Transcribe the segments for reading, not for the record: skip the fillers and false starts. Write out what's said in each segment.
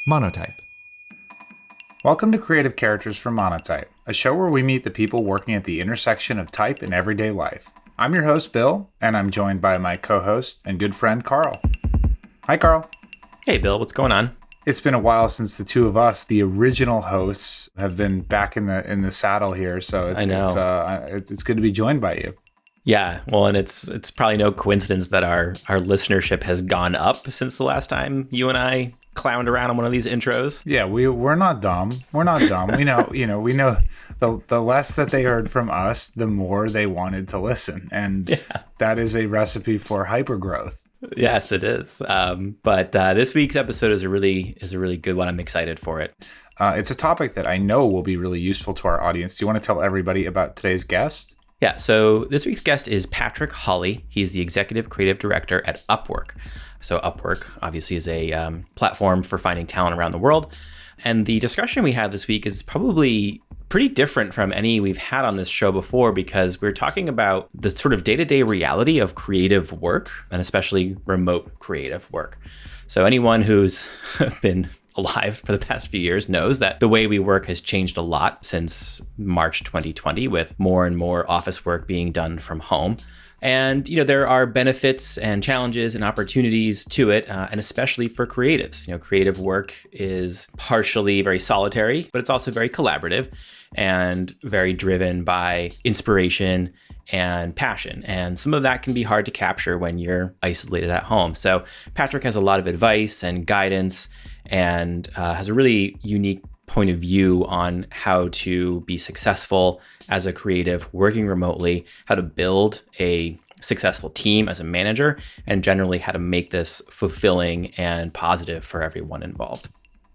Monotype. Welcome to Creative Characters from Monotype, a show where we meet the people working at the intersection of type and everyday life. I'm your host, Bill, and I'm joined by my co-host and good friend, Carl. Hi, Carl. Hey, Bill, what's going on? It's been a while since the two of us, the original hosts, have been back in the saddle here, so it's good to be joined by you. Yeah, well, and it's probably no coincidence that our listenership has gone up since the last time you and I clowned around on one of these intros. Yeah, we're not dumb. We're not dumb. We know, we know the less that they heard from us, the more they wanted to listen, and that is a recipe for hypergrowth. Yes, it is. But this week's episode is a really good one. I'm excited for it. It's a topic that I know will be really useful to our audience. Do you want to tell everybody about today's guest? Yeah, so this week's guest is Patrick Hawley. He's the Executive Creative Director at Upwork. So Upwork obviously is a platform for finding talent around the world. And the discussion we had this week is probably pretty different from any we've had on this show before, because we're talking about the sort of day-to-day reality of creative work, and especially remote creative work. So anyone who's been alive for the past few years knows that the way we work has changed a lot since March 2020, with more and more office work being done from home. And, there are benefits and challenges and opportunities to it, and especially for creatives. Creative work is partially very solitary, but it's also very collaborative and very driven by inspiration and passion. And some of that can be hard to capture when you're isolated at home. So Patrick has a lot of advice and guidance and has a really unique point of view on how to be successful as a creative working remotely, how to build a successful team as a manager, and generally how to make this fulfilling and positive for everyone involved.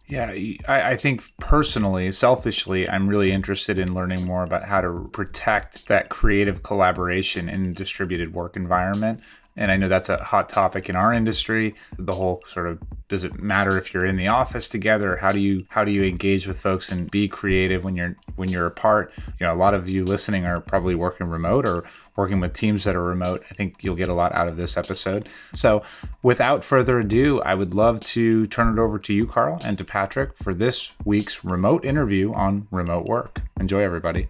Yeah, I think personally, selfishly, I'm really interested in learning more about how to protect that creative collaboration in a distributed work environment. And I know that's a hot topic in our industry. The whole sort of, does it matter if you're in the office together? Or how do you engage with folks and be creative when you're apart? A lot of you listening are probably working remote or working with teams that are remote. I think you'll get a lot out of this episode. So without further ado, I would love to turn it over to you, Carl, and to Patrick for this week's remote interview on remote work. Enjoy, everybody.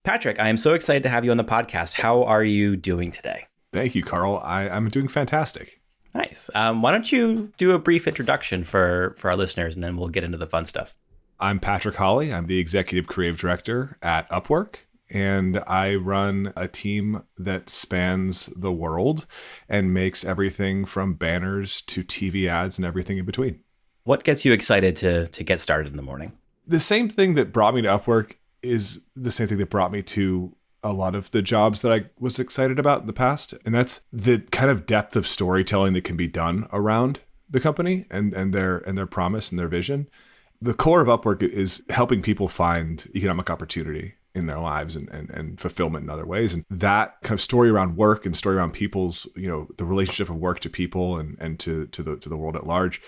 Patrick, I am so excited to have you on the podcast. How are you doing today? Thank you, Carl. I'm doing fantastic. Nice. Why don't you do a brief introduction for our listeners, and then we'll get into the fun stuff. I'm Patrick Hawley. I'm the Executive Creative Director at Upwork, and I run a team that spans the world and makes everything from banners to TV ads and everything in between. What gets you excited to get started in the morning? The same thing that brought me to Upwork is the same thing that brought me to a lot of the jobs that I was excited about in the past. And that's the kind of depth of storytelling that can be done around the company and their promise and their vision. The core of Upwork is helping people find economic opportunity in their lives and fulfillment in other ways. And that kind of story around work and story around people's, the relationship of work to people and to the world at large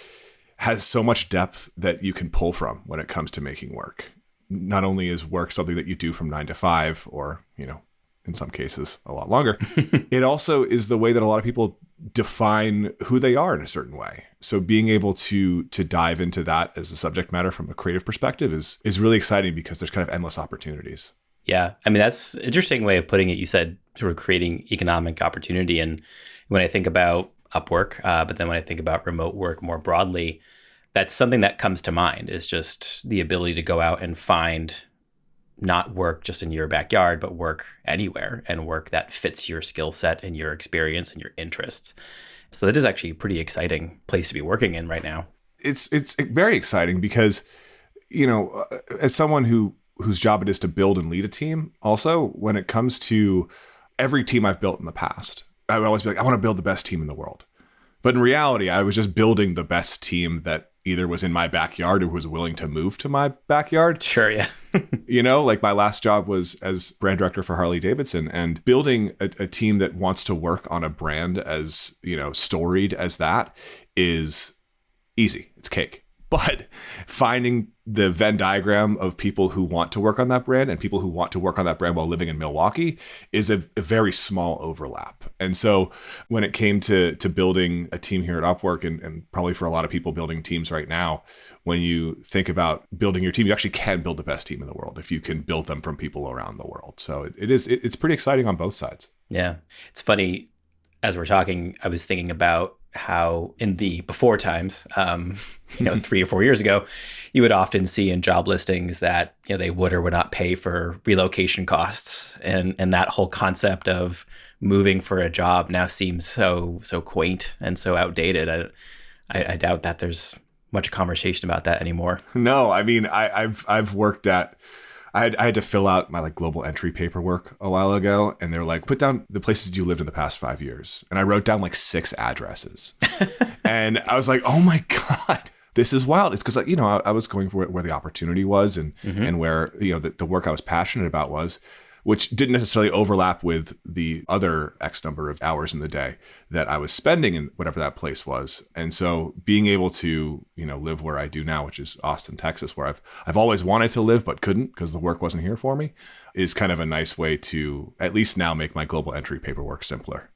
has so much depth that you can pull from when it comes to making work. Not only is work something that you do from 9 to 5 or, in some cases a lot longer, it also is the way that a lot of people define who they are in a certain way. So being able to dive into that as a subject matter from a creative perspective is really exciting because there's kind of endless opportunities. Yeah. I mean, that's an interesting way of putting it. You said sort of creating economic opportunity. And when I think about Upwork, but then when I think about remote work more broadly, that's something that comes to mind, is just the ability to go out and find not work just in your backyard, but work anywhere, and work that fits your skill set and your experience and your interests. So that is actually a pretty exciting place to be working in right now. It's very exciting because, as someone whose job it is to build and lead a team, also when it comes to every team I've built in the past, I would always be like, I want to build the best team in the world. But in reality, I was just building the best team that either was in my backyard or was willing to move to my backyard. Sure, yeah. Like my last job was as brand director for Harley Davidson, and building a team that wants to work on a brand as, storied as that is easy. It's cake. But finding the Venn diagram of people who want to work on that brand and people who want to work on that brand while living in Milwaukee is a very small overlap. And so when it came to building a team here at Upwork, and probably for a lot of people building teams right now, when you think about building your team, you actually can build the best team in the world if you can build them from people around the world. So it's pretty exciting on both sides. Yeah. It's funny, as we're talking, I was thinking about how in the before times, 3 or 4 years ago, you would often see in job listings that, they would or would not pay for relocation costs. And that whole concept of moving for a job now seems so quaint and so outdated. I doubt that there's much conversation about that anymore. No, I mean, I've worked at, I had to fill out my global entry paperwork a while ago, and they're like, put down the places you lived in the past 5 years. And I wrote down 6 addresses. And I was like, oh my God, this is wild. It's because, I was going for where the opportunity was and where, the work I was passionate about was, which didn't necessarily overlap with the other X number of hours in the day that I was spending in whatever that place was. And so being able to, live where I do now, which is Austin, Texas, where I've always wanted to live but couldn't because the work wasn't here for me, is kind of a nice way to at least now make my global entry paperwork simpler.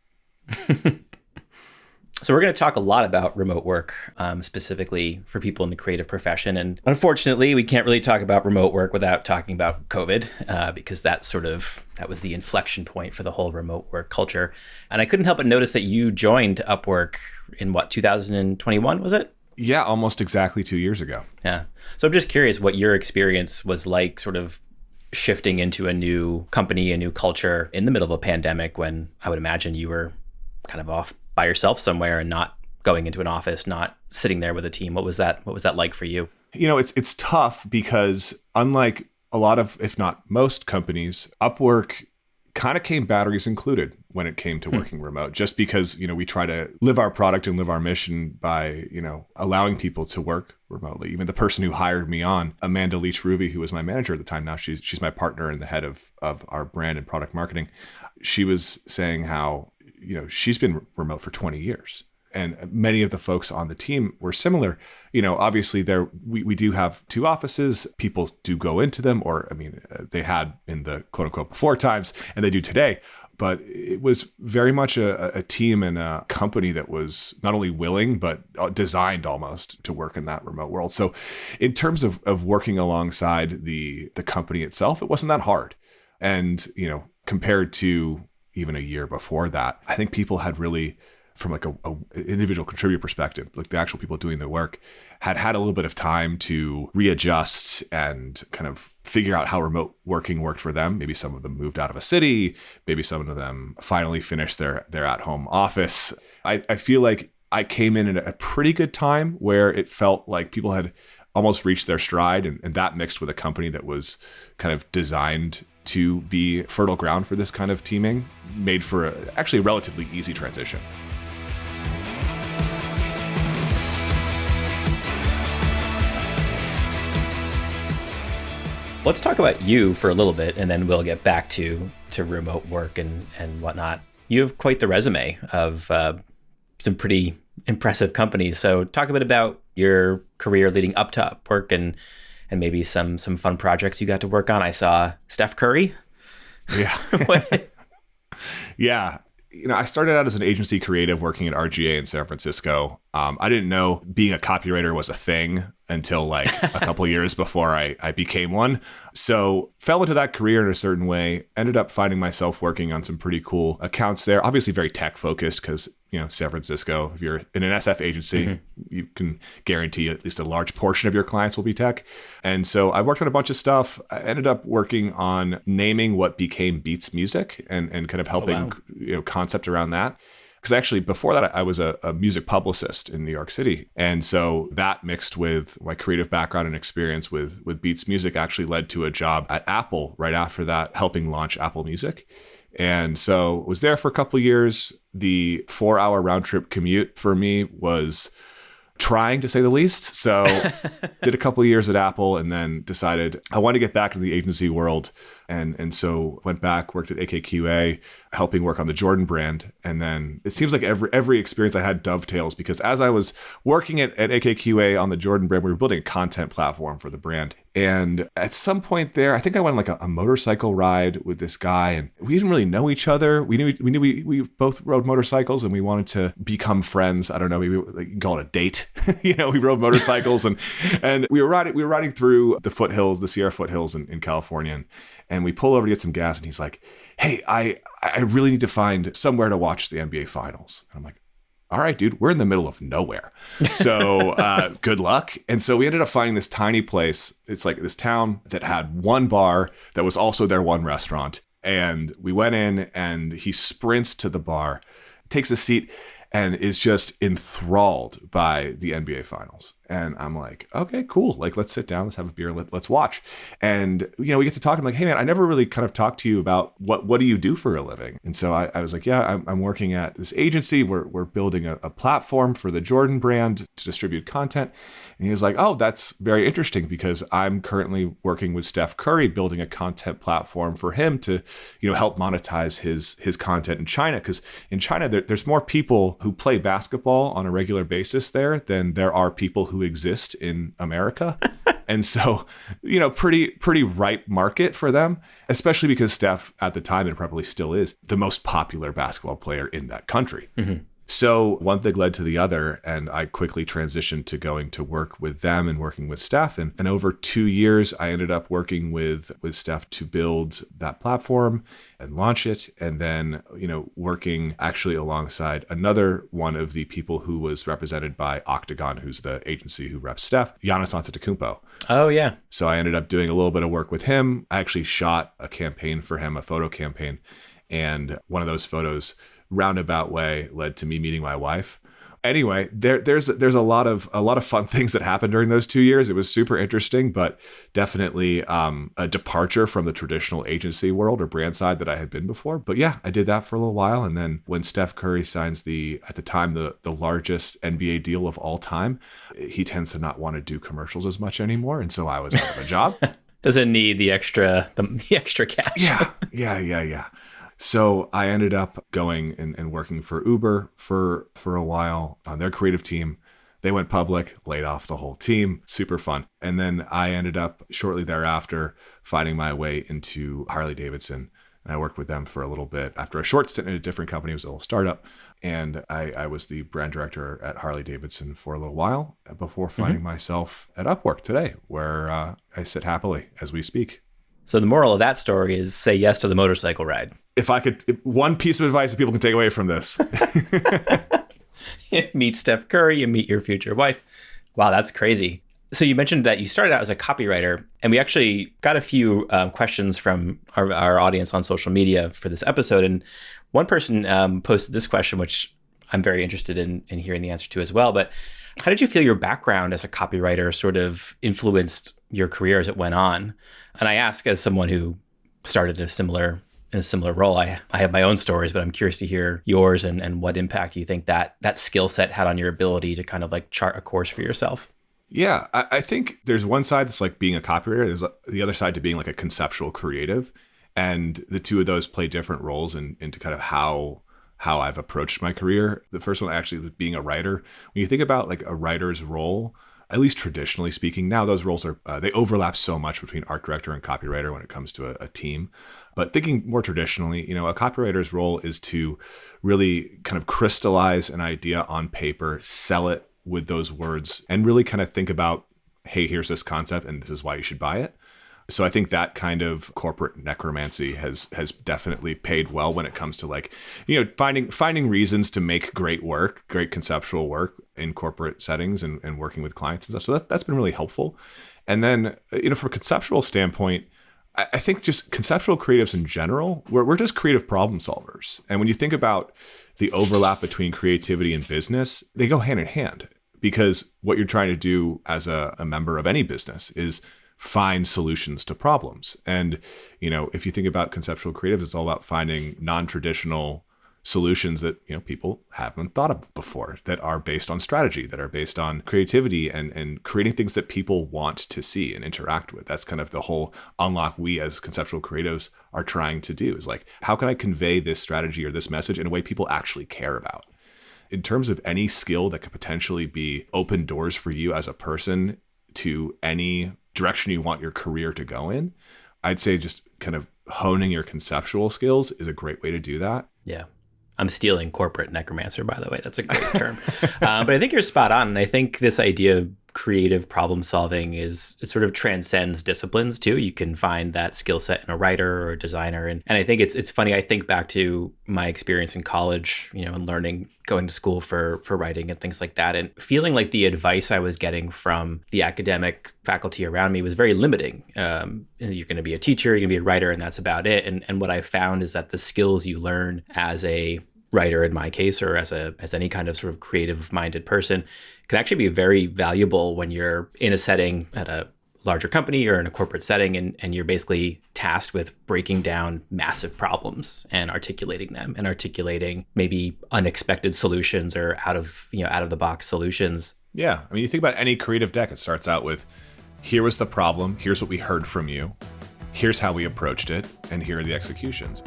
So we're going to talk a lot about remote work, specifically for people in the creative profession. And unfortunately, we can't really talk about remote work without talking about COVID, because that was the inflection point for the whole remote work culture. And I couldn't help but notice that you joined Upwork in 2021, was it? Yeah, almost exactly 2 years ago. Yeah. So I'm just curious what your experience was like sort of shifting into a new company, a new culture in the middle of a pandemic when I would imagine you were kind of off by yourself somewhere and not going into an office, not sitting there with a team. What was that like for you? It's tough because unlike a lot of, if not most companies, Upwork kind of came batteries included when it came to working remote, just because, we try to live our product and live our mission by, allowing people to work remotely. Even the person who hired me on, Amanda Leach-Ruby, who was my manager at the time, now she's my partner and the head of our brand and product marketing. She was saying how, she's been remote for 20 years. And many of the folks on the team were similar. Obviously we do have 2 offices. People do go into them, or they had in the quote unquote before times, and they do today. But it was very much a team and a company that was not only willing, but designed almost to work in that remote world. So in terms of working alongside the company itself, it wasn't that hard. And, compared to even a year before that, I think people had really, from a individual contributor perspective, the actual people doing the work, had a little bit of time to readjust and kind of figure out how remote working worked for them. Maybe some of them moved out of a city. Maybe some of them finally finished their at-home office. I feel like I came in at a pretty good time where it felt like people had almost reached their stride, and that mixed with a company that was kind of designed to be fertile ground for this kind of teaming made for actually a relatively easy transition. Let's talk about you for a little bit, and then we'll get back to remote work and whatnot. You have quite the resume of some pretty impressive companies. So talk a bit about your career leading up to Upwork and maybe some fun projects you got to work on. I saw Steph Curry. Yeah. Yeah. I started out as an agency creative working at RGA in San Francisco. I didn't know being a copywriter was a thing until a couple years before I became one. So fell into that career in a certain way, ended up finding myself working on some pretty cool accounts there. Obviously very tech focused because, San Francisco, if you're in an SF agency, you can guarantee at least a large portion of your clients will be tech. And so I worked on a bunch of stuff. I ended up working on naming what became Beats Music and kind of helping, concept around that. Because actually, before that, I was a music publicist in New York City. And so that mixed with my creative background and experience with Beats Music actually led to a job at Apple right after that, helping launch Apple Music. And so was there for a couple of years. The 4-hour round trip commute for me was trying, to say the least. So did a couple of years at Apple and then decided I want to get back into the agency world. And so went back, worked at AKQA, helping work on the Jordan brand. And then it seems like every experience I had dovetails, because as I was working at AKQA on the Jordan brand, we were building a content platform for the brand. And at some point there, I think I went on like a motorcycle ride with this guy, and we didn't really know each other. We knew we both rode motorcycles, and we wanted to become friends. I don't know, maybe like you can call it a date. We rode motorcycles, and we were riding through the foothills, the Sierra foothills in California, and we pull over to get some gas, and he's like, "Hey, I really need to find somewhere to watch the NBA Finals." And I'm like, "All right, dude, we're in the middle of nowhere. So good luck." And so we ended up finding this tiny place. It's like this town that had one bar that was also their one restaurant. And we went in, and he sprints to the bar, takes a seat, and is just enthralled by the NBA Finals. And I'm like, okay, cool. Like, let's sit down, let's have a beer, let's watch. And, we get to talk. I'm like, hey, man, I never really kind of talked to you about what do you do for a living? And so I was like, yeah, I'm working at this agency. We're building a platform for the Jordan brand to distribute content. And he was like, oh, that's very interesting, because I'm currently working with Steph Curry, building a content platform for him to, help monetize his content in China. Because in China, there's more people who play basketball on a regular basis there than there are people who exist in America. And so, pretty ripe market for them, especially because Steph at the time, and probably still is, the most popular basketball player in that country. Mm-hmm. So one thing led to the other, and I quickly transitioned to going to work with them and working with Steph. And over 2 years, I ended up working with Steph to build that platform and launch it. And then, working actually alongside another one of the people who was represented by Octagon, who's the agency who reps Steph, Giannis Antetokounmpo. Oh, yeah. So I ended up doing a little bit of work with him. I actually shot a campaign for him, a photo campaign. And one of those photos, roundabout way, led to me meeting my wife. Anyway, there's a lot of fun things that happened during those 2 years. It was super interesting, but definitely a departure from the traditional agency world or brand side that I had been before. But yeah, I did that for a little while. And then when Steph Curry signs at the time, the largest NBA deal of all time, he tends to not want to do commercials as much anymore. And so I was out of a job. Doesn't need the extra cash. Yeah. So I ended up going and working for Uber for a while on their creative team. They went public, laid off the whole team. Super fun. And then I ended up shortly thereafter finding my way into Harley Davidson. And I worked with them for a little bit after a short stint in a different company. It was a little startup. And I was the brand director at Harley Davidson for a little while before finding myself at Upwork today, where I sit happily as we speak. So the moral of that story is say yes to the motorcycle ride. If one piece of advice that people can take away from this. You meet Steph Curry, you meet your future wife. Wow, that's crazy. So you mentioned that you started out as a copywriter, and we actually got a few questions from our audience on social media for this episode. And one person posted this question, which I'm very interested in hearing the answer to as well. But how did you feel your background as a copywriter sort of influenced your career as it went on? And I ask as someone who started in a similar role. I have my own stories, but I'm curious to hear yours and what impact you think that skill set had on your ability to kind of like chart a course for yourself. Yeah, I think there's one side that's like being a copywriter. There's the other side to being like a conceptual creative. And the two of those play different roles into kind of how I've approached my career. The first one actually was being a writer. When you think about like a writer's role, at least traditionally speaking, now those roles are, they overlap so much between art director and copywriter when it comes to a team. But thinking more traditionally, a copywriter's role is to really kind of crystallize an idea on paper, sell it with those words, and really kind of think about, hey, here's this concept and this is why you should buy it. So I think that kind of corporate necromancy has definitely paid well when it comes to like, finding reasons to make great work, great conceptual work in corporate settings and working with clients and stuff. So that's been really helpful. And then, from a conceptual standpoint, I think just conceptual creatives in general, we're just creative problem solvers. And when you think about the overlap between creativity and business, they go hand in hand, because what you're trying to do as a member of any business is find solutions to problems. And, if you think about conceptual creatives, it's all about finding non-traditional solutions that, people haven't thought of before, that are based on strategy, that are based on creativity and creating things that people want to see and interact with. That's kind of the whole unlock we as conceptual creatives are trying to do, is like, how can I convey this strategy or this message in a way people actually care about? In terms of any skill that could potentially be open doors for you as a person to any direction you want your career to go in, I'd say just kind of honing your conceptual skills is a great way to do that. Yeah. I'm stealing corporate necromancer, by the way. That's a great term. But I think you're spot on. And I think this idea of creative problem solving it sort of transcends disciplines too. You can find that skill set in a writer or a designer. And I think it's funny. I think back to my experience in college, and learning, going to school for writing and things like that, and feeling like the advice I was getting from the academic faculty around me was very limiting. You're going to be a teacher, you're going to be a writer, and that's about it. And what I found is that the skills you learn as a writer, in my case, or as any kind of sort of creative minded person, can actually be very valuable when you're in a setting at a larger company or in a corporate setting, and you're basically tasked with breaking down massive problems and articulating them, and articulating maybe unexpected solutions or out of the box solutions. Yeah. I mean, you think about any creative deck, it starts out with, here was the problem, here's what we heard from you, here's how we approached it, and here are the executions.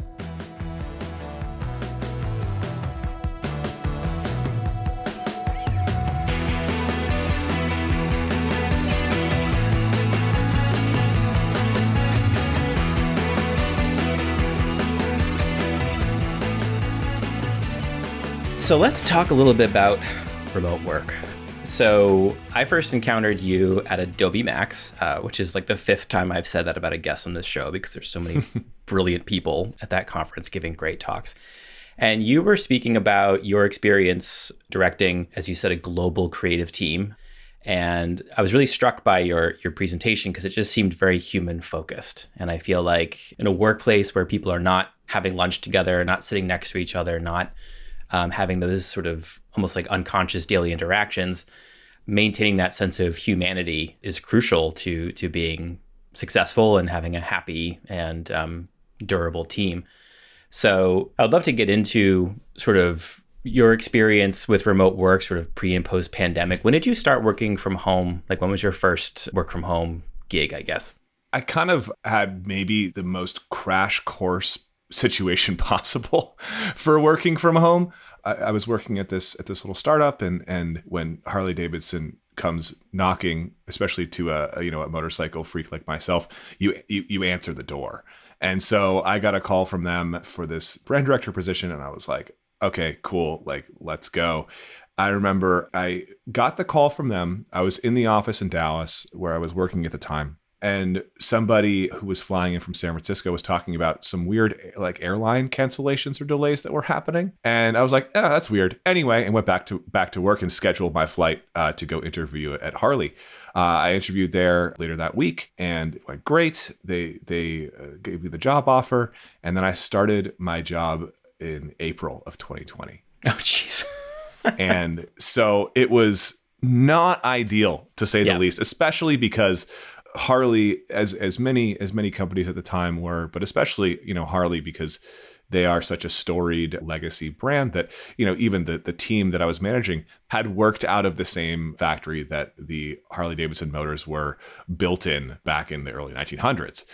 So let's talk a little bit about remote work. So I first encountered you at Adobe Max, which is like the fifth time I've said that about a guest on this show, because there's so many brilliant people at that conference giving great talks. And you were speaking about your experience directing, as you said, a global creative team. And I was really struck by your presentation because it just seemed very human focused. And I feel like in a workplace where people are not having lunch together, not sitting next to each other, not having those sort of almost like unconscious daily interactions, maintaining that sense of humanity is crucial to being successful and having a happy and durable team. So I'd love to get into sort of your experience with remote work, sort of pre and post pandemic. When did you start working from home? Like, when was your first work from home gig, I guess? I kind of had maybe the most crash course situation possible for working from home. I was working at this little startup, and when Harley Davidson comes knocking, especially to a motorcycle freak like myself, you answer the door. And so I got a call from them for this brand director position, and I was like, okay, cool, like, let's go. I remember I got the call from them. I was in the office in Dallas where I was working at the time. And somebody who was flying in from San Francisco was talking about some weird like airline cancellations or delays that were happening. And I was like, oh, that's weird. Anyway, and went back to work and scheduled my flight to go interview at Harley. I interviewed there later that week, and it went great. They gave me the job offer, and then I started my job in April of 2020. Oh, jeez. And so it was not ideal, to say the least, especially because Harley, as many companies at the time were, but especially, Harley, because they are such a storied legacy brand that, even the team that I was managing had worked out of the same factory that the Harley Davidson motors were built in back in the early 1900s.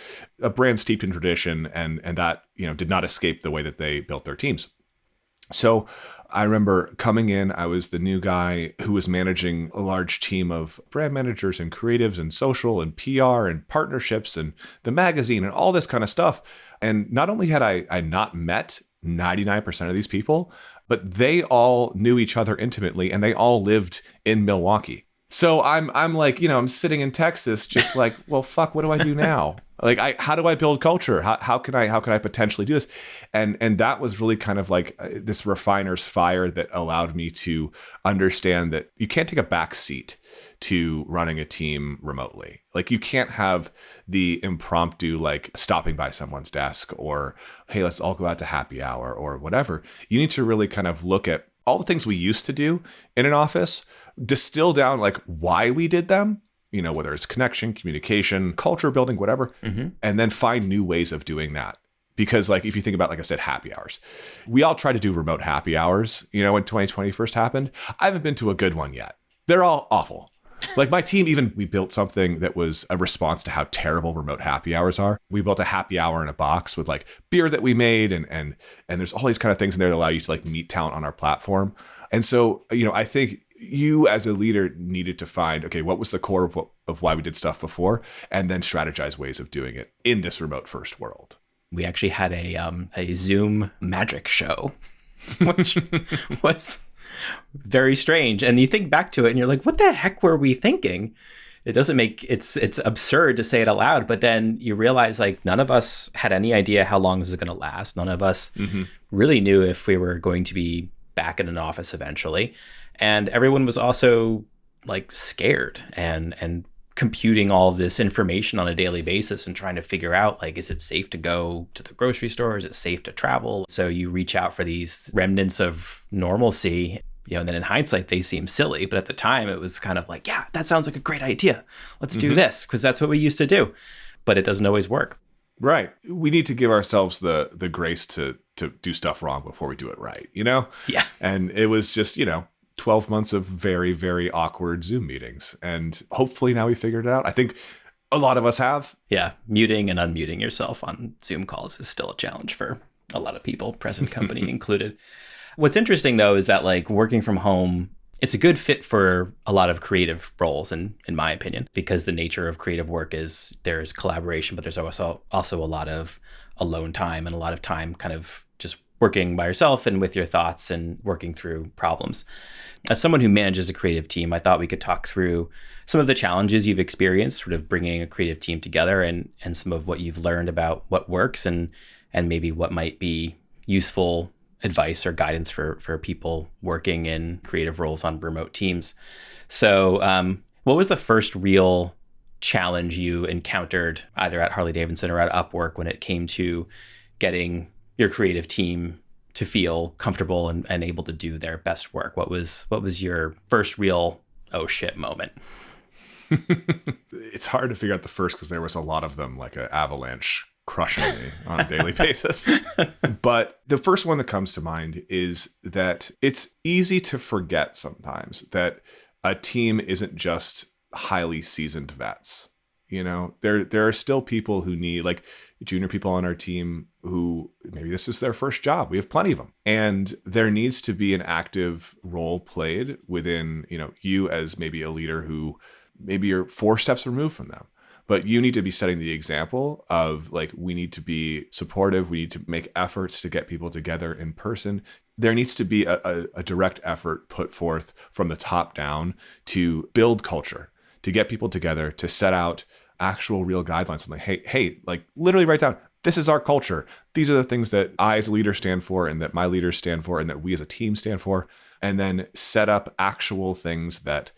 A brand steeped in tradition, and that, did not escape the way that they built their teams. So I remember coming in, I was the new guy who was managing a large team of brand managers and creatives and social and PR and partnerships and the magazine and all this kind of stuff. And not only had I not met 99% of these people, but they all knew each other intimately, and they all lived in Milwaukee. So I'm like, I'm sitting in Texas, just like, well, fuck, what do I do now? Like, how do I build culture? How can I potentially do this? And that was really kind of like this refiner's fire that allowed me to understand that you can't take a back seat to running a team remotely. Like, you can't have the impromptu, like, stopping by someone's desk or, hey, let's all go out to happy hour or whatever. You need to really kind of look at all the things we used to do in an office, distill down like why we did them, whether it's connection, communication, culture building, whatever, and then find new ways of doing that. Because like, if you think about, like I said, happy hours, we all tried to do remote happy hours, when 2020 first happened. I haven't been to a good one yet. They're all awful. Like my team, even we built something that was a response to how terrible remote happy hours are. We built a happy hour in a box with like beer that we made. And there's all these kind of things in there that allow you to like meet talent on our platform. And so, I think you as a leader needed to find, okay, what was the core of why we did stuff before, and then strategize ways of doing it in this remote first world. We actually had a Zoom magic show, which was very strange. And you think back to it and you're like, what the heck were we thinking? It doesn't make it's absurd to say it aloud, but then you realize like none of us had any idea how long this is going to last. None of us really knew if we were going to be back in an office eventually. And everyone was also like scared and computing all of this information on a daily basis and trying to figure out, like, is it safe to go to the grocery store? Is it safe to travel? So you reach out for these remnants of normalcy, and then in hindsight, they seem silly. But at the time, it was kind of like, yeah, that sounds like a great idea. Let's do this, because that's what we used to do. But it doesn't always work. Right. We need to give ourselves the grace to do stuff wrong before we do it right, Yeah. And it was just, 12 months of very, very awkward Zoom meetings. And hopefully now we figured it out. I think a lot of us have. Yeah. Muting and unmuting yourself on Zoom calls is still a challenge for a lot of people, present company included. What's interesting, though, is that like working from home, it's a good fit for a lot of creative roles, in my opinion, because the nature of creative work is there's collaboration, but there's also a lot of alone time and a lot of time kind of just working by yourself and with your thoughts and working through problems. As someone who manages a creative team, I thought we could talk through some of the challenges you've experienced sort of bringing a creative team together and some of what you've learned about what works and maybe what might be useful advice or guidance for people working in creative roles on remote teams. So what was the first real challenge you encountered either at Harley-Davidson or at Upwork when it came to getting your creative team to feel comfortable and able to do their best work? What was your first real, oh shit moment? It's hard to figure out the first because there was a lot of them, like an avalanche crushing me on a daily basis. But the first one that comes to mind is that it's easy to forget sometimes that a team isn't just highly seasoned vets. There are still people who need, like, junior people on our team who maybe this is their first job. We have plenty of them. And there needs to be an active role played within, you as maybe a leader who maybe you're 4 steps removed from them. But you need to be setting the example of, like, we need to be supportive. We need to make efforts to get people together in person. There needs to be a direct effort put forth from the top down to build culture, to get people together, to set out actual real guidelines. I'm like, hey, like literally write down, this is our culture. These are the things that I as a leader stand for and that my leaders stand for and that we as a team stand for. And then set up actual things that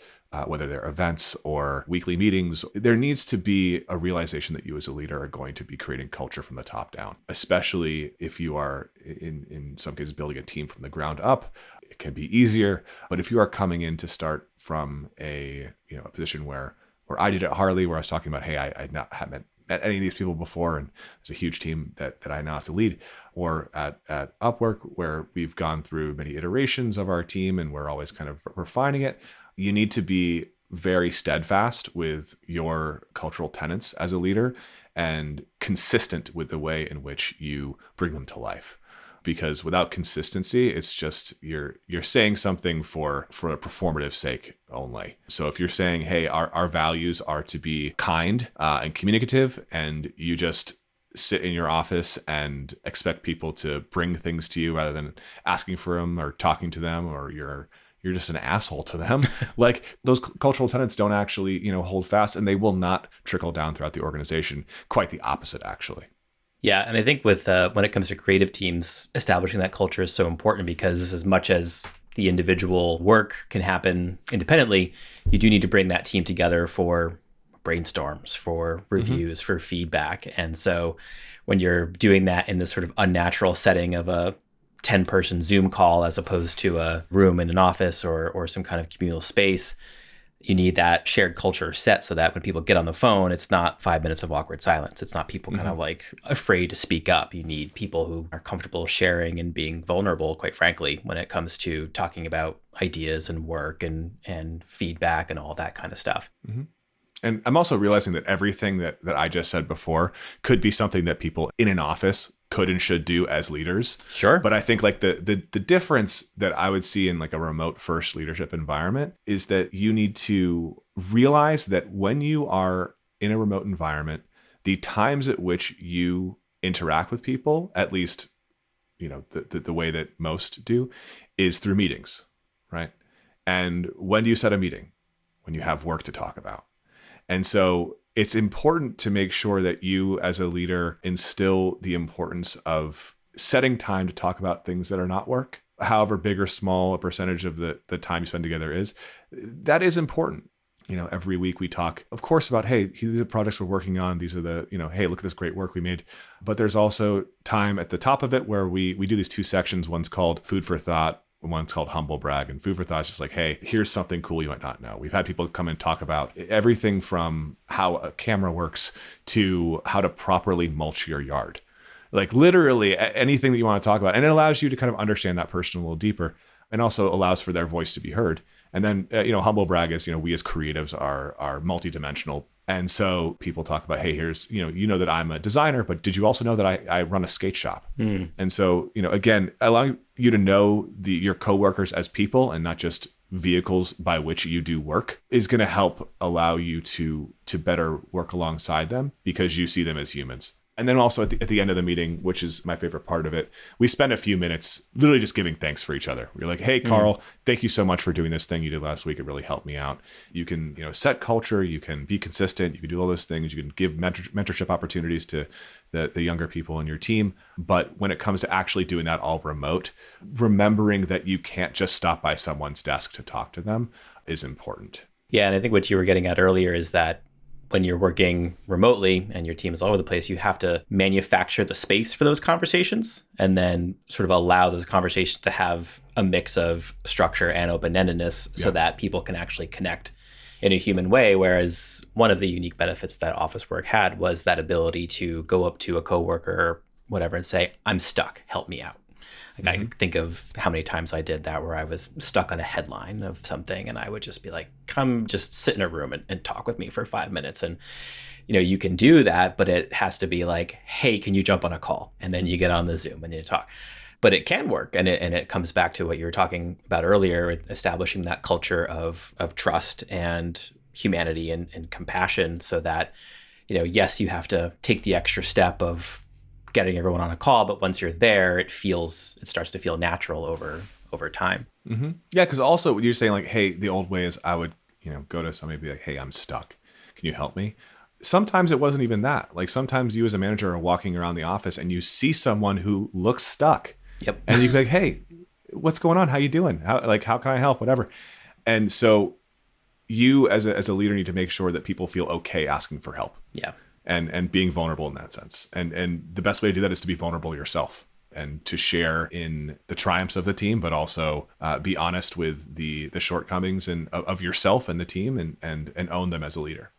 whether they're events or weekly meetings, there needs to be a realization that you as a leader are going to be creating culture from the top down, especially if you are in some cases building a team from the ground up. It can be easier, but if you are coming in to start from a position where I did at Harley, where I was talking about, hey, I haven't met any of these people before, and there's a huge team that I now have to lead, or at Upwork, where we've gone through many iterations of our team and we're always kind of refining it. You need to be very steadfast with your cultural tenets as a leader and consistent with the way in which you bring them to life. Because without consistency, it's just you're saying something for a performative sake only. So if you're saying, hey, our values are to be kind and communicative, and you just sit in your office and expect people to bring things to you rather than asking for them or talking to them, or you're just an asshole to them, like, those cultural tenets don't actually, hold fast, and they will not trickle down throughout the organization. Quite the opposite, actually. Yeah, and I think with when it comes to creative teams, establishing that culture is so important, because as much as the individual work can happen independently, you do need to bring that team together for brainstorms, for reviews, for feedback. And so when you're doing that in this sort of unnatural setting of a 10-person Zoom call as opposed to a room in an office or some kind of communal space, You need that shared culture set so that when people get on the phone, it's not 5 minutes of awkward silence. It's not people kind of like afraid to speak up. You need people who are comfortable sharing and being vulnerable, quite frankly, when it comes to talking about ideas and work and feedback and all that kind of stuff. And I'm also realizing that everything that I just said before could be something that people in an office could and should do as leaders. Sure. But I think like the difference that I would see in like a remote first leadership environment is that you need to realize that when you are in a remote environment, the times at which you interact with people, at least, the way that most do, is through meetings, right? And when do you set a meeting? When you have work to talk about. And so it's important to make sure that you as a leader instill the importance of setting time to talk about things that are not work, however big or small a percentage of the time you spend together is. That is important. Every week we talk, of course, about, hey, these are the projects we're working on. These are the, hey, look at this great work we made. But there's also time at the top of it where we do these two sections. One's called food for thought. One's called humble brag, and food for thought is just like, hey, here's something cool you might not know. We've had people come and talk about everything from how a camera works to how to properly mulch your yard. Like literally anything that you want to talk about. And it allows you to kind of understand that person a little deeper, and also allows for their voice to be heard. And then, humble brag is, we as creatives are multidimensional. And so people talk about, hey, here's, that I'm a designer, but did you also know that I run a skate shop? And so, again, allowing you to know your coworkers as people and not just vehicles by which you do work is going to help allow you to better work alongside them because you see them as humans. And then also at the end of the meeting, which is my favorite part of it, we spend a few minutes literally just giving thanks for each other. We're like, hey, Carl, thank you so much for doing this thing you did last week. It really helped me out. You can, set culture. You can be consistent. You can do all those things. You can give mentorship opportunities to the younger people in your team. But when it comes to actually doing that all remote, remembering that you can't just stop by someone's desk to talk to them is important. Yeah. And I think what you were getting at earlier is that when you're working remotely and your team is all over the place, you have to manufacture the space for those conversations and then sort of allow those conversations to have a mix of structure and open-endedness so that people can actually connect in a human way. Whereas one of the unique benefits that office work had was that ability to go up to a coworker or whatever and say, I'm stuck, help me out. I can think of how many times I did that where I was stuck on a headline of something and I would just be like, come just sit in a room and talk with me for 5 minutes. And, you can do that, but it has to be like, hey, can you jump on a call? And then you get on the Zoom and you talk. But it can work. And it comes back to what you were talking about earlier, establishing that culture of trust and humanity and compassion so that, yes, you have to take the extra step of getting everyone on a call, but once you're there, it starts to feel natural over time. Mm-hmm. Yeah, because also you're saying like, hey, the old way is I would, go to somebody and be like, hey, I'm stuck. Can you help me? Sometimes it wasn't even that. Like sometimes you as a manager are walking around the office and you see someone who looks stuck. Yep. And you're like, hey, what's going on? How you doing? How can I help? Whatever. And so you as a leader need to make sure that people feel okay asking for help. Yeah. And being vulnerable in that sense. And the best way to do that is to be vulnerable yourself and to share in the triumphs of the team, but also be honest with the shortcomings of yourself and the team and own them as a leader.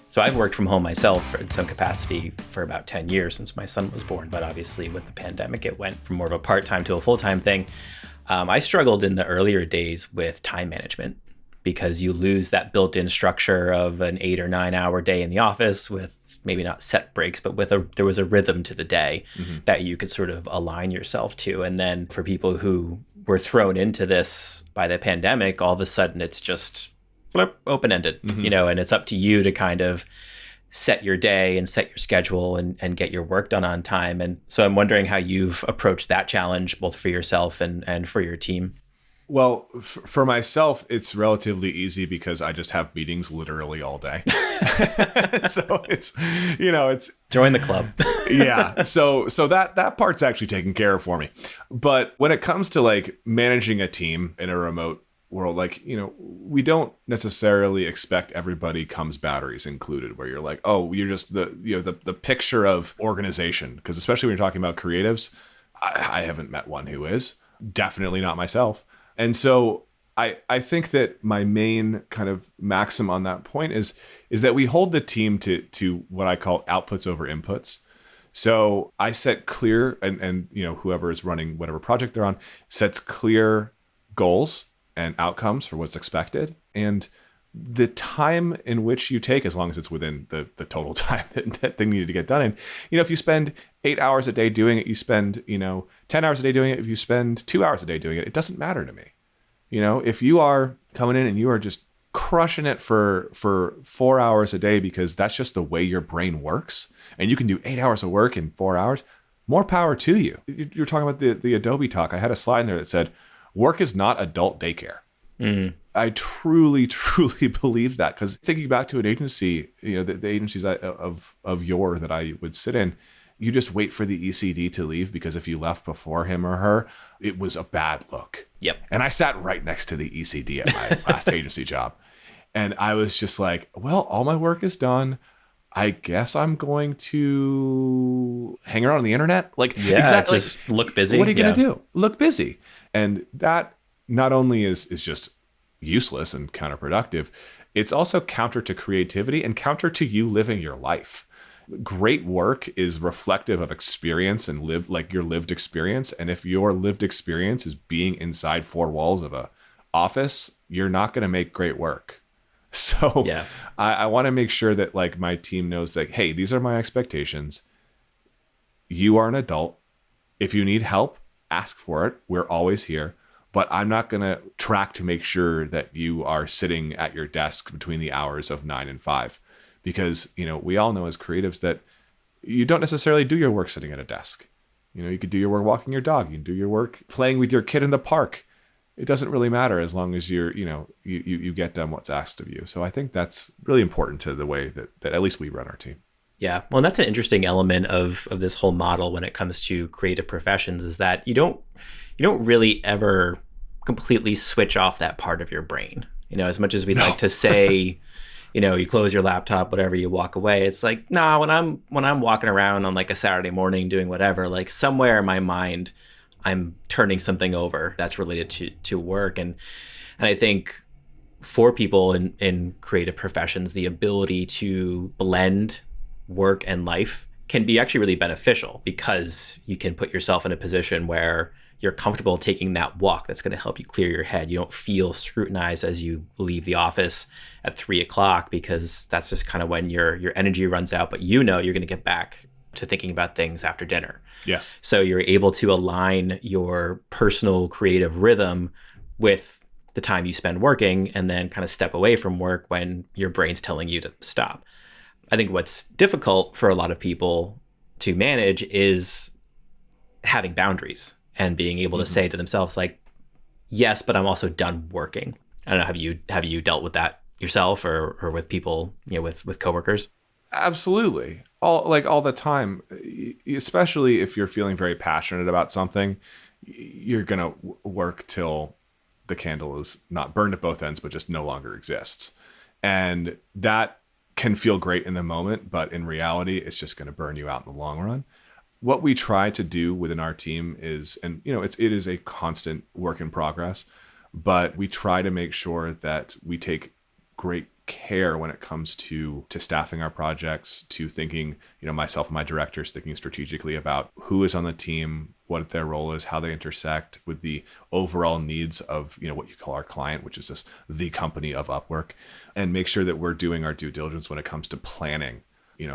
So I've worked from home myself in some capacity for about 10 years since my son was born. But obviously with the pandemic, it went from more of a part-time to a full-time thing. I struggled in the earlier days with time management because you lose that built-in structure of an 8 or 9 hour day in the office with maybe not set breaks, but there was a rhythm to the day that you could sort of align yourself to. And then for people who were thrown into this by the pandemic, all of a sudden it's just open-ended, and it's up to you to kind of set your day and set your schedule and get your work done on time. And so I'm wondering how you've approached that challenge, both for yourself and for your team. Well, for myself, it's relatively easy because I just have meetings literally all day. So it's Join the club. Yeah. So that part's actually taken care of for me. But when it comes to like managing a team in a remote world, like, we don't necessarily expect everybody comes batteries included, where you're like, oh, you're just the picture of organization. Because especially when you're talking about creatives, I haven't met one who is. Definitely not myself. And so I think that my main kind of maxim on that point is that we hold the team to what I call outputs over inputs. So I set clear, and whoever is running whatever project they're on sets clear goals and outcomes for what's expected. And the time in which you take, as long as it's within the total time that thing needed to get done in, if you spend 8 hours a day doing it, you spend, 10 hours a day doing it, if you spend 2 hours a day doing it, it doesn't matter to me. If you are coming in and you are just crushing it for 4 hours a day because that's just the way your brain works, and you can do 8 hours of work in 4 hours, more power to you. You're talking about the Adobe talk. I had a slide in there that said, work is not adult daycare. I truly, truly believe that, because thinking back to an agency, the agencies of yore that I would sit in, you just wait for the ECD to leave, because if you left before him or her, it was a bad look. Yep. And I sat right next to the ECD at my last agency job. And I was just like, well, all my work is done. I guess I'm going to hang around on the internet. Like, yeah, exactly. Just look busy. What are you going to do? Look busy. And that not only is just useless and counterproductive, it's also counter to creativity and counter to you living your life. Great work is reflective of experience and your lived experience. And if your lived experience is being inside four walls of a office, you're not going to make great work. So yeah. I want to make sure that like my team knows that, hey, these are my expectations. You are an adult. If you need help, ask for it. We're always here. But I'm not going to track to make sure that you are sitting at your desk between the hours of 9 and 5. Because, we all know as creatives that you don't necessarily do your work sitting at a desk. You could do your work walking your dog. You can do your work playing with your kid in the park. It doesn't really matter as long as you get done what's asked of you. So I think that's really important to the way that at least we run our team. Yeah. Well, and that's an interesting element of this whole model when it comes to creative professions, is that you don't really ever completely switch off that part of your brain. As much as we'd like to say, you close your laptop, whatever, you walk away. It's like, nah, when I'm walking around on like a Saturday morning doing whatever, like somewhere in my mind, I'm turning something over that's related to work. And I think for people in creative professions, the ability to blend work and life can be actually really beneficial, because you can put yourself in a position where you're comfortable taking that walk that's going to help you clear your head. You don't feel scrutinized as you leave the office at 3:00, because that's just kind of when your energy runs out, but you're going to get back to thinking about things after dinner. Yes. So you're able to align your personal creative rhythm with the time you spend working, and then kind of step away from work when your brain's telling you to stop. I think what's difficult for a lot of people to manage is having boundaries and being able to say to themselves, like, yes, but I'm also done working. I don't know, have you dealt with that yourself or with people, with coworkers? Absolutely. All the time, especially if you're feeling very passionate about something, you're going to work till the candle is not burned at both ends, but just no longer exists. And that can feel great in the moment, but in reality, it's just going to burn you out in the long run. What we try to do within our team is, and it is a constant work in progress, but we try to make sure that we take great care when it comes to staffing our projects, to thinking, myself and my directors thinking strategically about who is on the team, what their role is, how they intersect with the overall needs of, what you call our client, which is just the company of Upwork, and make sure that we're doing our due diligence when it comes to planning.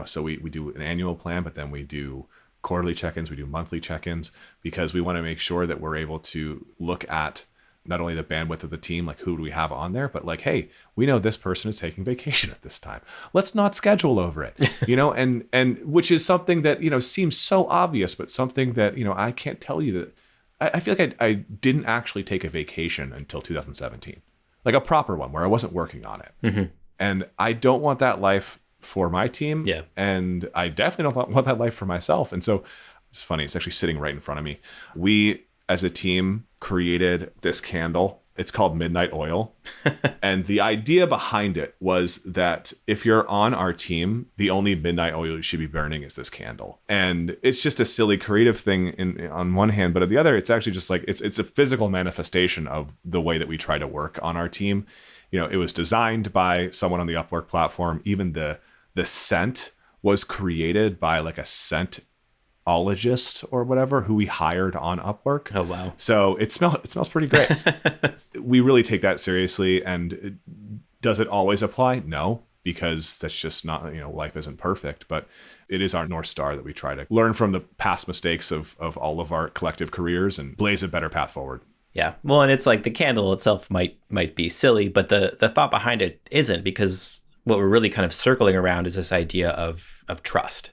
So we do an annual plan, but then we do quarterly check-ins, we do monthly check-ins, because we want to make sure that we're able to look at not only the bandwidth of the team, like who do we have on there, but like, hey, we know this person is taking vacation at this time. Let's not schedule over it, and which is something that, seems so obvious, but something that, I can't tell you that I feel like I didn't actually take a vacation until 2017, like a proper one where I wasn't working on it. Mm-hmm. And I don't want that life for my team. Yeah. And I definitely don't want that life for myself. And so it's funny, it's actually sitting right in front of me. We, as a team, created this candle It's called Midnight Oil. And the idea behind it was that if you're on our team, the only midnight oil you should be burning is this candle. And it's just a silly creative thing on one hand, but on the other, it's actually just like it's a physical manifestation of the way that we try to work on our team. It was designed by someone on the Upwork platform. Even the scent was created by like a scentologist or whatever who we hired on Upwork. Oh, wow. So it smells pretty great. We really take that seriously. And does it always apply? No, because that's just not, life isn't perfect, but it is our North Star that we try to learn from the past mistakes of all of our collective careers and blaze a better path forward. Yeah. Well, and it's like the candle itself might be silly, but the thought behind it isn't, because what we're really kind of circling around is this idea of trust,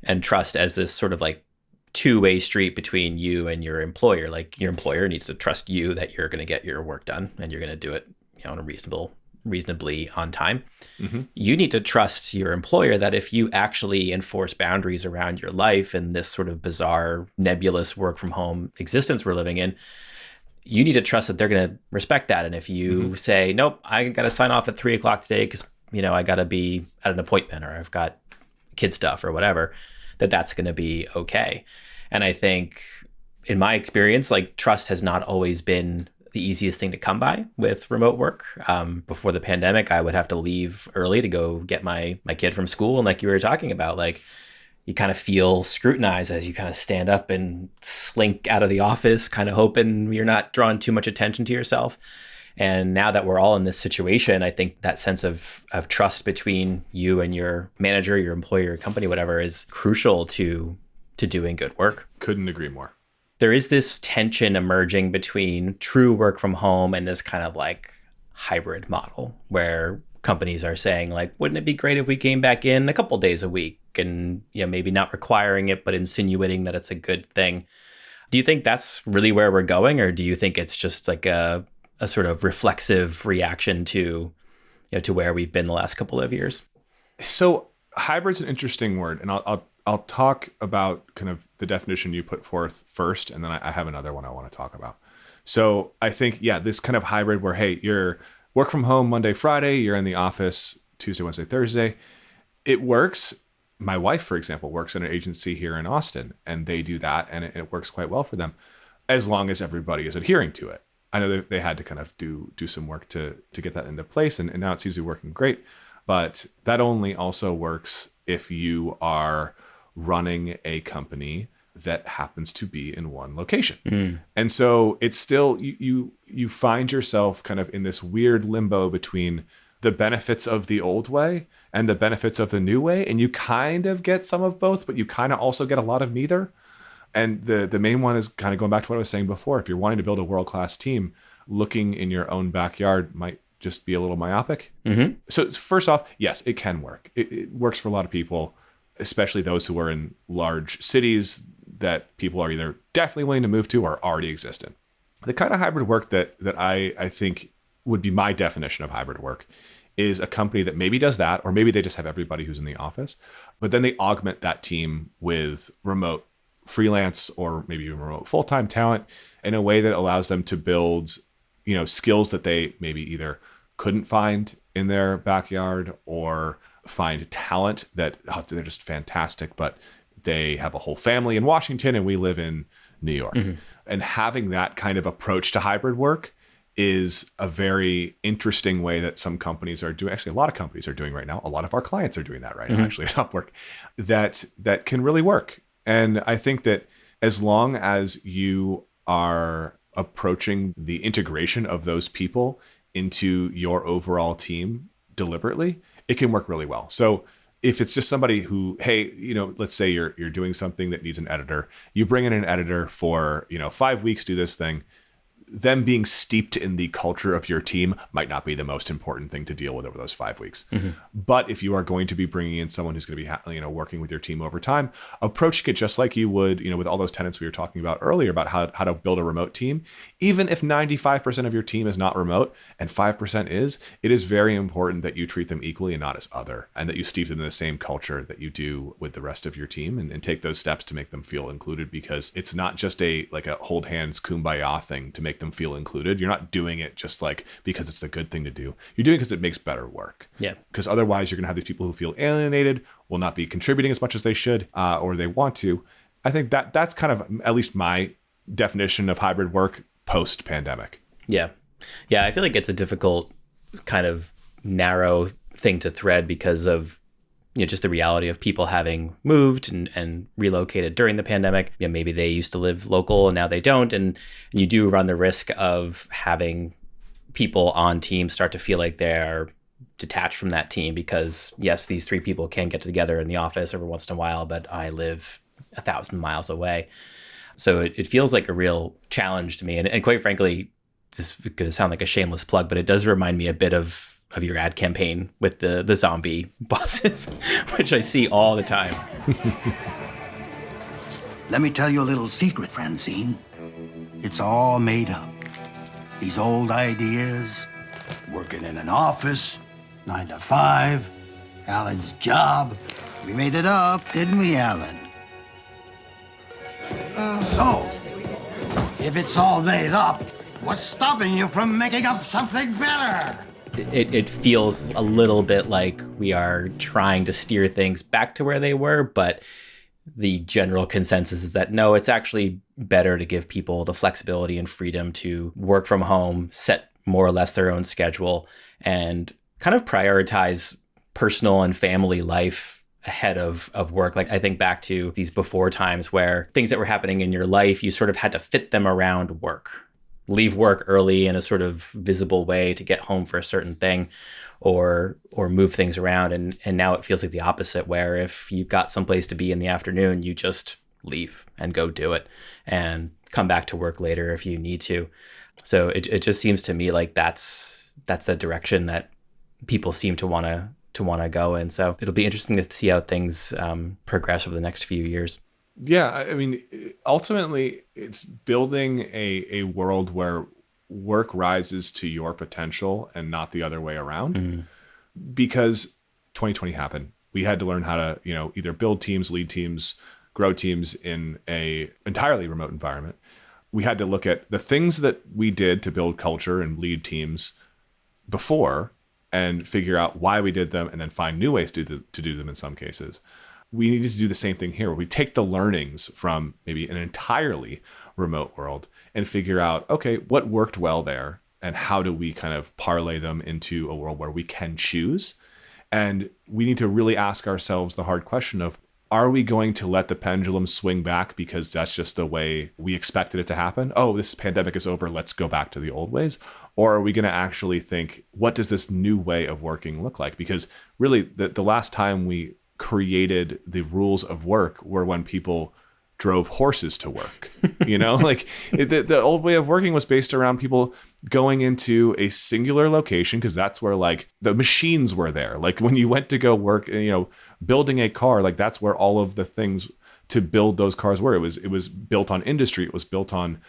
and trust as this sort of like two-way street between you and your employer. Like your employer needs to trust you that you're going to get your work done and you're going to do it, in a reasonably on time. Mm-hmm. You need to trust your employer that if you actually enforce boundaries around your life and this sort of bizarre, nebulous work from home existence we're living in, you need to trust that they're going to respect that. And if you say, nope, I got to sign off at 3:00 today because, I got to be at an appointment or I've got kid stuff or whatever, that's going to be okay. And I think in my experience, like trust has not always been the easiest thing to come by with remote work. Before the pandemic, I would have to leave early to go get my kid from school. And like you were talking about, like you kind of feel scrutinized as you kind of stand up and slink out of the office, kind of hoping you're not drawing too much attention to yourself. And now that we're all in this situation, I think that sense of trust between you and your manager, your employer, your company, whatever, is crucial to doing good work. Couldn't agree more. There is this tension emerging between true work from home and this kind of like hybrid model where companies are saying like, wouldn't it be great if we came back in a couple days a week, and maybe not requiring it, but insinuating that it's a good thing. Do you think that's really where we're going? Or do you think it's just like a sort of reflexive reaction to where we've been the last couple of years? So hybrid's an interesting word, and I'll talk about kind of the definition you put forth first, and then I have another one I want to talk about. So I think, this kind of hybrid where, hey, you're work from home Monday, Friday, you're in the office Tuesday, Wednesday, Thursday. It works. My wife, for example, works in an agency here in Austin, and they do that, and it works quite well for them, as long as everybody is adhering to it. I know they had to kind of do some work to get that into place, and now it seems to be working great. But that only also works if you are running a company that happens to be in one location. And so it's still, you find yourself kind of in this weird limbo between the benefits of the old way and the benefits of the new way. And you kind of get some of both, but you kind of also get a lot of neither. And the main one is kind of going back to what I was saying before. If you're wanting to build a world-class team, looking in your own backyard might just be a little myopic. Mm-hmm. So first off, yes, it can work. It works for a lot of people, especially those who are in large cities that people are either definitely willing to move to or already exist in. The kind of hybrid work that I think would be my definition of hybrid work is a company that maybe does that, or maybe they just have everybody who's in the office, but then they augment that team with remote freelance or maybe even remote full-time talent in a way that allows them to build, skills that they maybe either couldn't find in their backyard, or find talent that they're just fantastic, but they have a whole family in Washington and we live in New York. Mm-hmm. And having that kind of approach to hybrid work is a very interesting way that some companies are doing. Actually, a lot of companies are doing right now. A lot of our clients are doing that right now, actually, at Upwork, that can really work. And I think that as long as you are approaching the integration of those people into your overall team deliberately, it can work really well. So if it's just somebody who, hey, let's say you're doing something that needs an editor, you bring in an editor for, 5 weeks, do this thing. Them being steeped in the culture of your team might not be the most important thing to deal with over those 5 weeks. Mm-hmm. But if you are going to be bringing in someone who's going to be, working with your team over time, approaching it just like you would, with all those tenets we were talking about earlier about how to build a remote team. Even if 95% of your team is not remote and 5% is, it is very important that you treat them equally and not as other, and that you steep them in the same culture that you do with the rest of your team, and take those steps to make them feel included, because it's not just a hold hands kumbaya thing to make make them feel included. You're not doing it just like because it's the good thing to do. You're doing it because it makes better work. Yeah. Because otherwise you're going to have these people who feel alienated, will not be contributing as much as they should, or they want to. I think that's kind of at least my definition of hybrid work post-pandemic. Yeah. Yeah, I feel like it's a difficult kind of narrow thing to thread because of just the reality of people having moved and relocated during the pandemic. Maybe they used to live local and now they don't. And you do run the risk of having people on teams start to feel like they're detached from that team because, yes, these 3 people can get together in the office every once in a while, but I live 1,000 miles away. So it feels like a real challenge to me. And quite frankly, this is going to sound like a shameless plug, but it does remind me a bit of your ad campaign with the zombie bosses, which I see all the time. Let me tell you a little secret, Francine. It's all made up. These old ideas, working in an office, 9 to 5, Alan's job. We made it up, didn't we, Alan? So, if it's all made up, what's stopping you from making up something better? It feels a little bit like we are trying to steer things back to where they were, but the general consensus is that no, it's actually better to give people the flexibility and freedom to work from home, set more or less their own schedule, and kind of prioritize personal and family life ahead of work. Like I think back to these before times where things that were happening in your life, you sort of had to fit them around work. Leave work early in a sort of visible way to get home for a certain thing or move things around. And now it feels like the opposite, where if you've got someplace to be in the afternoon, you just leave and go do it and come back to work later if you need to. So it just seems to me like that's the direction that people seem to want to go in. So it'll be interesting to see how things progress over the next few years. Yeah, I mean, ultimately, it's building a world where work rises to your potential and not the other way around. Mm-hmm. Because 2020 happened. We had to learn how to, either build teams, lead teams, grow teams in a entirely remote environment. We had to look at the things that we did to build culture and lead teams before and figure out why we did them and then find new ways to do them in some cases. We needed to do the same thing here. We take the learnings from maybe an entirely remote world and figure out, okay, what worked well there and how do we kind of parlay them into a world where we can choose? And we need to really ask ourselves the hard question of, are we going to let the pendulum swing back because that's just the way we expected it to happen? Oh, this pandemic is over. Let's go back to the old ways. Or are we going to actually think, what does this new way of working look like? Because really the last time we created the rules of work were when people drove horses to work. The old way of working was based around people going into a singular location because that's where like the machines were there. Like when you went to go work, building a car, like that's where all of the things to build those cars were. It was built on industry. It was built on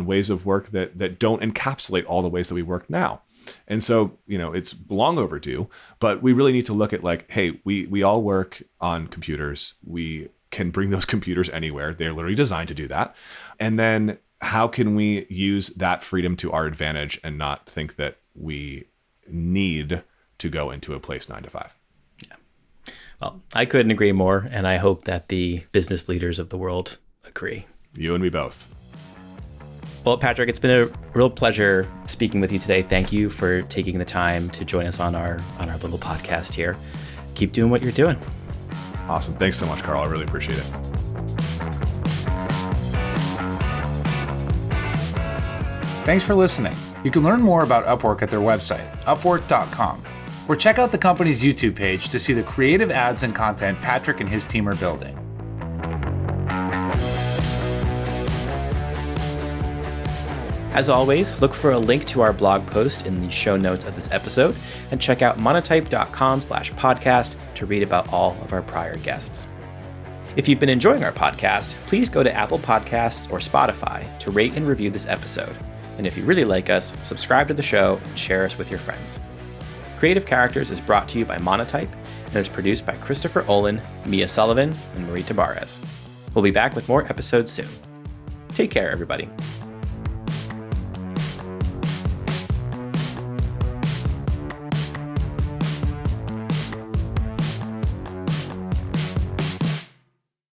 ways of work that don't encapsulate all the ways that we work now. And so, it's long overdue, but we really need to look at like, hey, we all work on computers. We can bring those computers anywhere. They're literally designed to do that. And then how can we use that freedom to our advantage and not think that we need to go into a place 9 to 5? Yeah. Well, I couldn't agree more. And I hope that the business leaders of the world agree. You and me both. Well, Patrick, it's been a real pleasure speaking with you today. Thank you for taking the time to join us on our little podcast here. Keep doing what you're doing. Awesome. Thanks so much, Carl. I really appreciate it. Thanks for listening. You can learn more about Upwork at their website, upwork.com, or check out the company's YouTube page to see the creative ads and content Patrick and his team are building. As always, look for a link to our blog post in the show notes of this episode and check out monotype.com/podcast to read about all of our prior guests. If you've been enjoying our podcast, please go to Apple Podcasts or Spotify to rate and review this episode. And if you really like us, subscribe to the show and share us with your friends. Creative Characters is brought to you by Monotype and is produced by Christopher Olin, Mia Sullivan, and Marie Tabarez. We'll be back with more episodes soon. Take care, everybody.